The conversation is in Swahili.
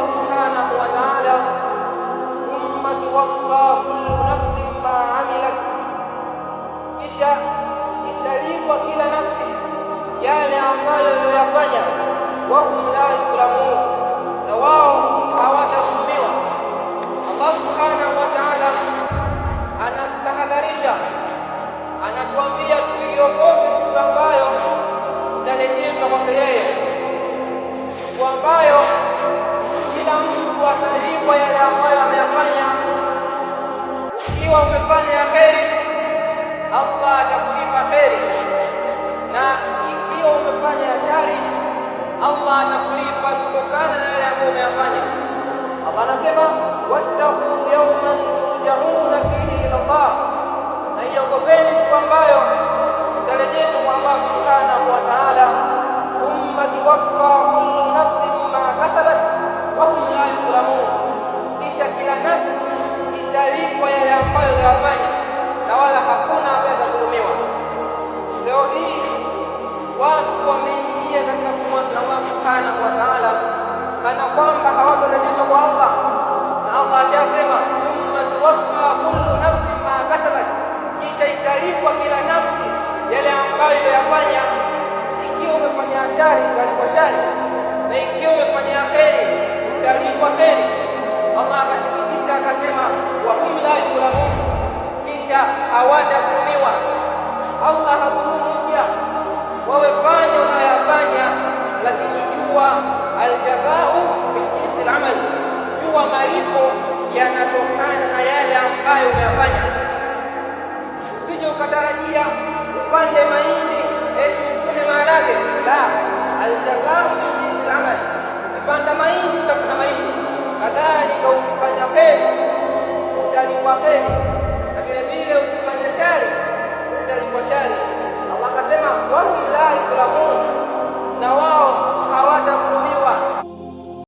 Allah subhanahu wa ta'ala, thumma tuwaffa kullu nafsin ma amilat, kisha italipwa kila nafsi yale ambayo iliyoyafanya. Wahum la yuzlamun, na wao hawatadhulumiwa. Allah subhanahu wa ta'ala anatahadharisha, anatuambia tuiogope siku ambayo itarejeshwa kwake yeye, siku ambayo kila mtu atalipwa yale ambayo ameyafanya. Ikiwa umefanya ya kheri, Allah atakulipa kheri, na ikiwa umefanya ya shari, Allah atakulipa kutokana na yale ambayo umeyafanya. Allah anasema wattaqu yawman turja'una fihi ila Allah, na iogopeni siku ambayo itarejeshwa kwa Allah subhanahu wa ta'ala. Thumma tuwaffa kullu nafsin ma kasabat wa hum la yuzlamun, kisha kila nafsi italipwa yale ambayo iliyafanya na wala hakuna ambaye atadhulumiwa. Leo hii watu wameingia katika kumwasi Allah subhanahu wa ta'ala kana kwamba hawatarejeshwa kwa Allah, na Allah ashasema thumma tuwaffa kullu nafsin ma kasabat, kisha italipwa kila nafsi yale ambayo iliyafanya. Ikiwa umefanya shari utalipwa shari, na ikiwa umefanya kheri utalipwa kheri. Allah akathibitisha akasema wa hum la yuzlamun, kisha hawatadhulumiwa. Allah hadhulumu mja, wawe fanya unayafanya, lakini jua aljazau min jinsi al-amal, jua malipo yanatokana na yale ambayo unayafanya. Usije ukatarajia upande mahindi eti ukune maharage, la, aljazau min jinsi al-amal, ukipanda mahindi utavuna mahindi, kadhalika ukifanya kheri utalipwa kheri, na vile vile ukifanya shari utalipwa shari. Allah akasema wahum la yuzlamun, na